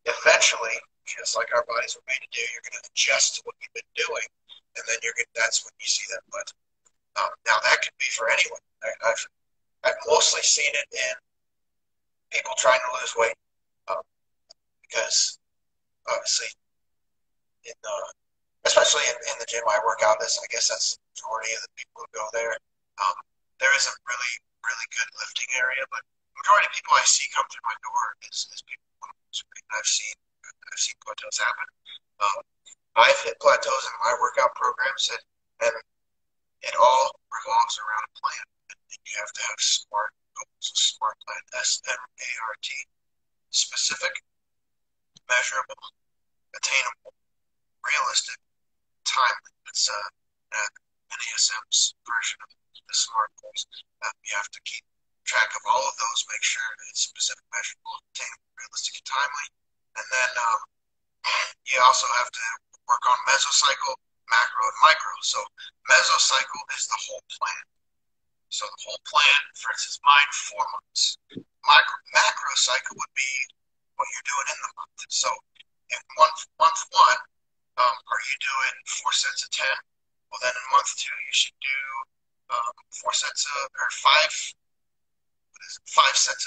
S3: eventually, just like our bodies were made to do, you're going to adjust to what you've been doing, and then that's when you see that plateau. Now, that could be for anyone. I've mostly seen it in people trying to lose weight because obviously, especially in the gym I work out, I guess that's the majority of the people who go there. There is a really, really good lifting area, but the majority of people I see come through my door is people who want to lose weight. I've seen plateaus happen. I've hit plateaus in my workout programs, and it all revolves around a plan. And you have to have smart goals, a smart plan, SMART, specific, measurable, attainable, realistic, timely. It's NASM's version of the SMART goals. You have to keep track of all of those, make sure it's specific, measurable, attainable, realistic, and timely. And then you also have to work on mesocycle, macro, and micro. So mesocycle is the whole plan. So the whole plan, for instance, mine 4 months. Macro cycle would be what you're doing in the month. So in month 1, are you doing 4 sets of 10? Well, then in month 2, you should do 5 sets of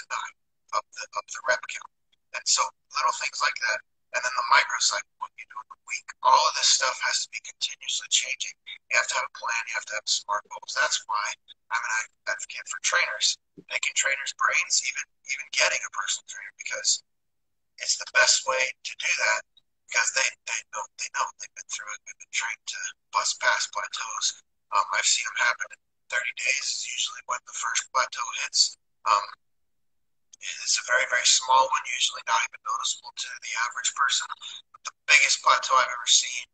S3: 9 of the rep count. And so little things like that. And then the microcycle, what you do in a week. All of this stuff has to be continuously changing. You have to have a plan. You have to have smart goals. That's why I'm an advocate for trainers, making trainers' brains, even getting a personal trainer, because it's the best way to do that because they know they've been through it. They've been trained to bust past plateaus. I've seen them happen in 30 days is usually when the first plateau hits. It's a very, very small one, usually not even noticeable to the average person. But the biggest plateau I've ever seen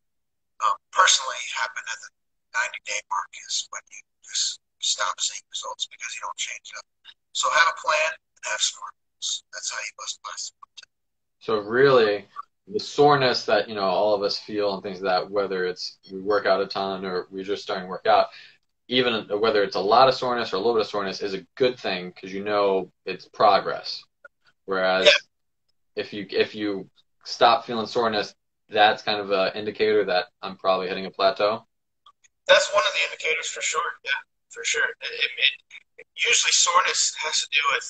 S3: personally happen at the 90-day mark is when you just stop seeing results because you don't change it up. So have a plan and have smart goals. That's how you bust past it.
S1: So really, the soreness that all of us feel and things like that, whether it's we work out a ton or we're just starting to work out, even whether it's a lot of soreness or a little bit of soreness, is a good thing because it's progress. Whereas if you stop feeling soreness, that's kind of an indicator that I'm probably hitting a plateau.
S3: That's one of the indicators for sure. Yeah, for sure. Usually soreness has to do with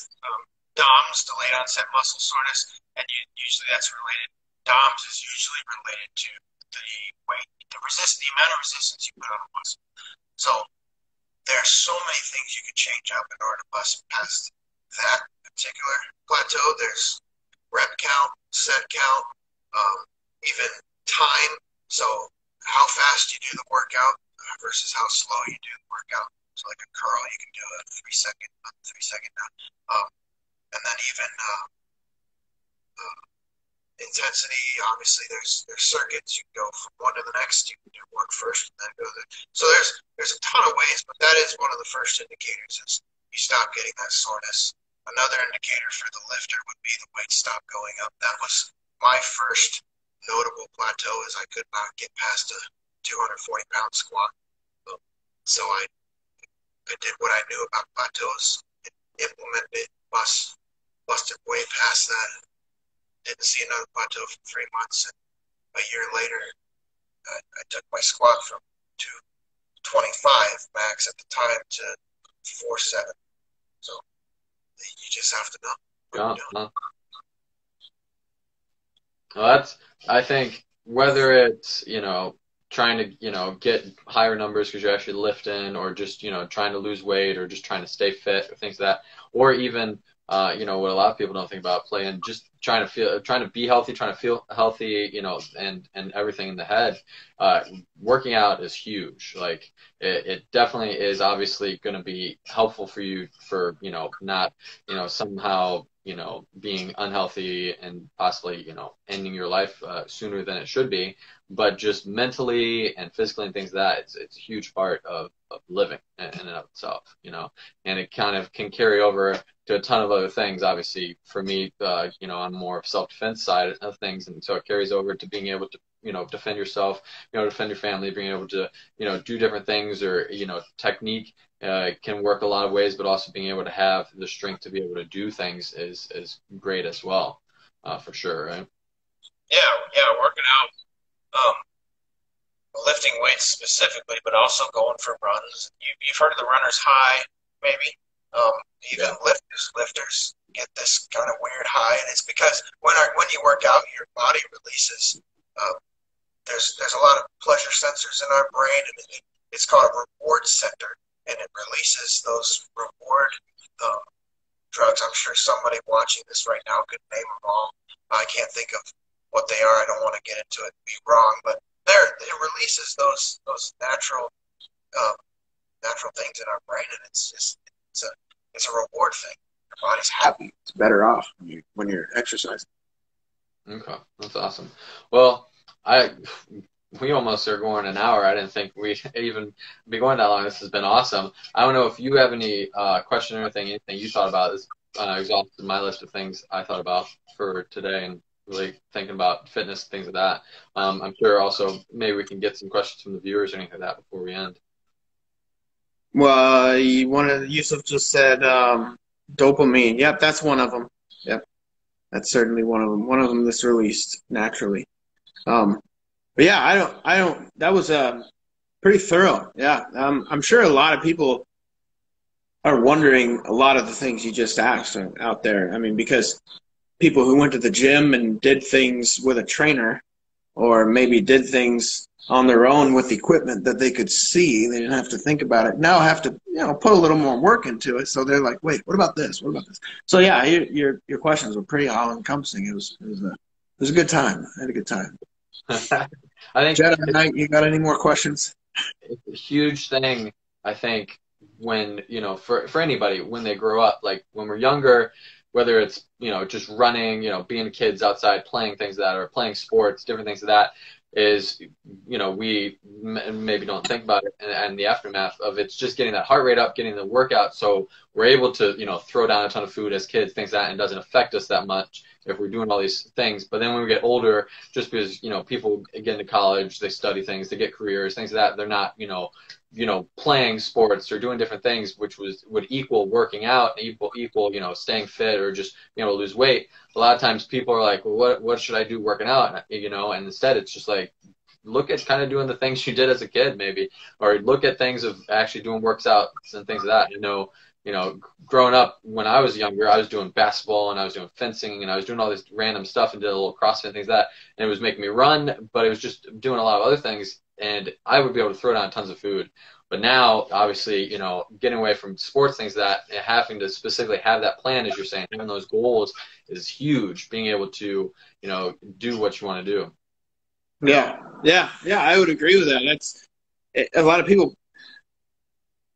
S3: DOMS, delayed onset muscle soreness, and usually that's related. DOMS is usually related to the weight, the amount of resistance you put on a muscle. So there's so many things you can change up in order to bust past that particular plateau. There's rep count, set count, even time. So how fast you do the workout versus how slow you do the workout. So like a curl, you can do a 3-second up, 3-second down. And then even intensity, obviously there's circuits. You can go from one to the next. You can do one first and then go to so there's a ton of ways, but that is one of the first indicators is you stop getting that soreness. Another indicator for the lifter would be the weight stop going up. That was my first notable plateau is I could not get past a 240-pound squat. So I did what I knew about plateaus, implemented it, busted way past that. Didn't see another plateau for 3 months. And a year later, I took my squat from 225 max at the time to 4.7. So you just have to know.
S1: Well, I think whether it's, trying to, get higher numbers because you're actually lifting or just, trying to lose weight or just trying to stay fit or things like that, or even, what a lot of people don't think about playing, just trying to be healthy, trying to feel healthy, and everything in the head. Working out is huge. Like it definitely is obviously going to be helpful for you for, not, somehow, being unhealthy and possibly, ending your life sooner than it should be, but just mentally and physically and things like that, it's a huge part of living in and of itself, and it kind of can carry over to a ton of other things. Obviously, for me, on more of self-defense side of things, and so it carries over to being able to, defend yourself, defend your family, being able to, do different things, or, technique can work a lot of ways, but also being able to have the strength to be able to do things is great as well, for sure, right?
S3: Yeah, working out, lifting weights specifically, but also going for runs. You've heard of the runner's high, maybe. Even lifters get this kind of weird high, and it's because when you work out, your body releases. There's a lot of pleasure sensors in our brain, and it's called a reward center, and it releases those reward drugs. I'm sure somebody watching this right now could name them all. I can't think of what they are. I don't want to get into it and be wrong, but it releases those natural things in our brain, and it's a reward thing. Your body's happy.
S2: It's better off when you're exercising.
S1: Okay, that's awesome. Well, we almost are going an hour. I didn't think we'd even be going that long. This has been awesome. I don't know if you have any question or anything you thought about. This exhausted my list of things I thought about for today, and really thinking about fitness, things like that. I'm sure also maybe we can get some questions from the viewers or anything like that before we end.
S2: Well, Yusuf just said dopamine. Yep, that's one of them. Yep, that's certainly one of them. One of them that's released naturally. But yeah, I don't. That was pretty thorough. Yeah, I'm sure a lot of people are wondering a lot of the things you just asked out there. I mean, because people who went to the gym and did things with a trainer, or maybe did things on their own with equipment that they could see. They didn't have to think about it. Now have to, put a little more work into it. So they're like, wait, what about this? What about this? So yeah, your questions were pretty all encompassing. It was a good time. I had a good time.
S1: I think
S2: Jedi Knight, you got any more questions?
S1: it's a huge thing, I think, when, for anybody, when they grow up, like when we're younger, whether it's, just running, being kids outside, playing things that or playing sports, different things like that, is, we maybe don't think about it and the aftermath of it's just getting that heart rate up, getting the workout. So we're able to, throw down a ton of food as kids, things like that, and it doesn't affect us that much if we're doing all these things. But then when we get older, just because, people get into college, they study things, they get careers, things like that, they're not, playing sports or doing different things, which would equal working out, equal, staying fit or just being able to lose weight. A lot of times people are like, well, what should I do working out? And instead it's just like, look at kind of doing the things you did as a kid maybe, or look at things of actually doing works out and things like that. Growing up when I was younger, I was doing basketball and I was doing fencing and I was doing all this random stuff and did a little CrossFit and things like that. And it was making me run, but it was just doing a lot of other things. And I would be able to throw down tons of food. But now, obviously, getting away from sports things that and having to specifically have that plan, as you're saying, having those goals is huge. Being able to, do what you want to do.
S2: Yeah. I would agree with that. That's a lot of people.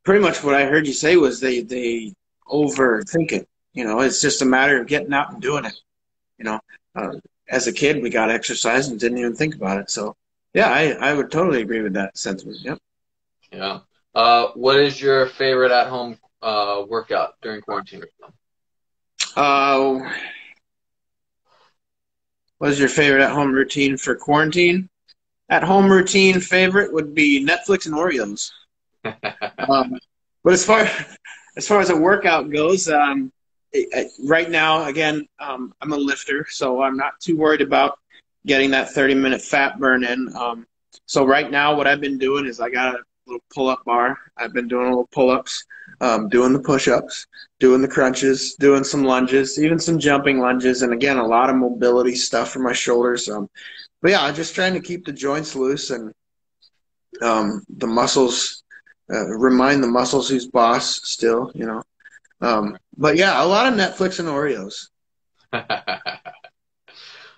S2: Pretty much what I heard you say was they overthink it. It's just a matter of getting out and doing it. As a kid, we got exercise and didn't even think about it. So, yeah, I would totally agree with that sentiment. Yep.
S1: Yeah. What is your favorite at-home workout during quarantine?
S2: What is your favorite at-home routine for quarantine? At-home routine favorite would be Netflix and Oreos. But as far as a workout goes, right now, again, I'm a lifter, so I'm not too worried about getting that 30-minute fat burn in. So right now, what I've been doing is I got a little pull-up bar. I've been doing little pull-ups, doing the push-ups, doing the crunches, doing some lunges, even some jumping lunges, and again, a lot of mobility stuff for my shoulders. But yeah, I'm just trying to keep the joints loose and the muscles. Remind the muscles who's boss still, But yeah, a lot of Netflix and Oreos.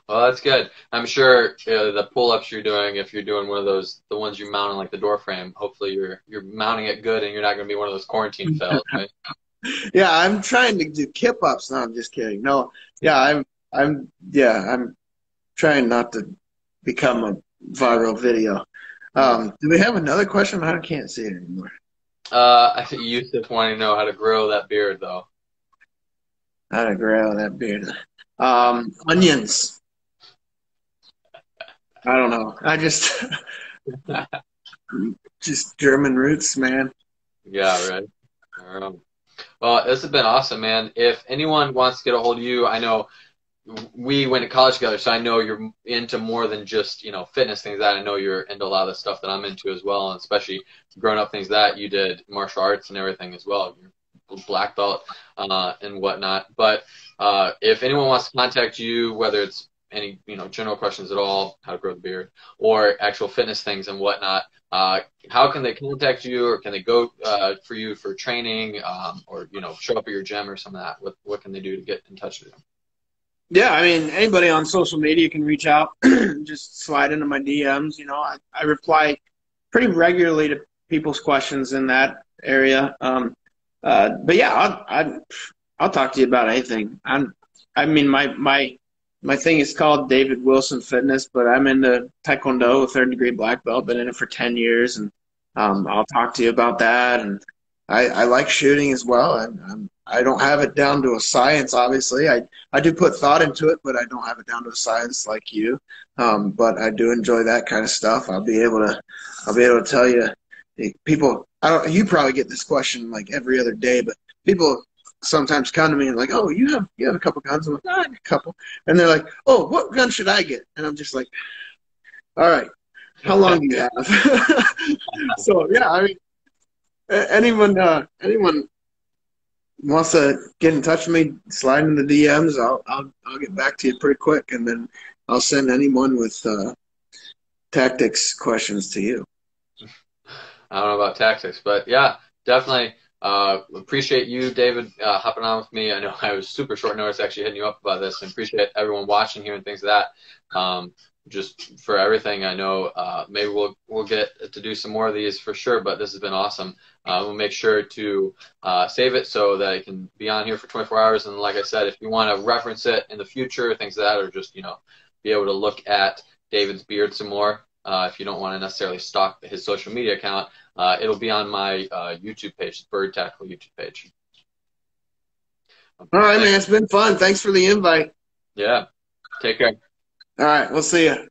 S1: Well, that's good. I'm sure the pull-ups you're doing, if you're doing one of those, the ones you mount on like the door frame, hopefully you're mounting it good and you're not going to be one of those quarantine fails, right?
S2: Yeah, I'm trying to do kip-ups. No, I'm just kidding. No, yeah, I'm trying not to become a viral video. Do we have another question? I can't see it anymore.
S1: I think Yusuf wanting to know how to grow that beard, though.
S2: How to grow that beard? Onions. I don't know. I just German roots, man.
S1: Yeah, right. Well, this has been awesome, man. If anyone wants to get a hold of you, I know we went to college together, so I know you're into more than just, fitness things that I know you're into a lot of the stuff that I'm into as well, and especially growing up things that you did martial arts and everything as well. You're black belt and whatnot. But if anyone wants to contact you, whether it's any, general questions at all, how to grow the beard, or actual fitness things and whatnot, how can they contact you, or can they go for you for training, or, show up at your gym or some of that? What can they do to get in touch with you?
S2: Yeah, I mean, anybody on social media can reach out. Just slide into my DMs. I reply pretty regularly to people's questions in that area. But yeah, I'll talk to you about anything. My thing is called David Wilson Fitness, but I'm into Taekwondo, 3rd degree black belt. Been in it for 10 years, and I'll talk to you about that. And I like shooting as well. And I don't have it down to a science, obviously. I do put thought into it, but I don't have it down to a science like you. But I do enjoy that kind of stuff. I'll be able to tell you. People, you probably get this question like every other day, but people sometimes come to me and like, oh, you have a couple guns. I'm like, I have a couple. And they're like, oh, what gun should I get? And I'm just like, all right, how long do you have? So yeah, I mean, anyone wants to get in touch with me, slide in the DMs. I'll get back to you pretty quick, and then I'll send anyone with tactics questions to you.
S1: I don't know about tactics, but yeah, definitely appreciate you, David, hopping on with me. I know I was super short notice actually hitting you up about this, and appreciate everyone watching here and things like that. Just for everything, I know maybe we'll get to do some more of these for sure, but this has been awesome. We'll make sure to save it so that it can be on here for 24 hours. And like I said, if you want to reference it in the future, things like that, or just be able to look at David's beard some more. If you don't want to necessarily stalk his social media account, it'll be on my YouTube page, Bird Tactical YouTube page.
S2: All right, man. It's been fun. Thanks for the invite.
S1: Yeah. Take care.
S2: All right. We'll see you.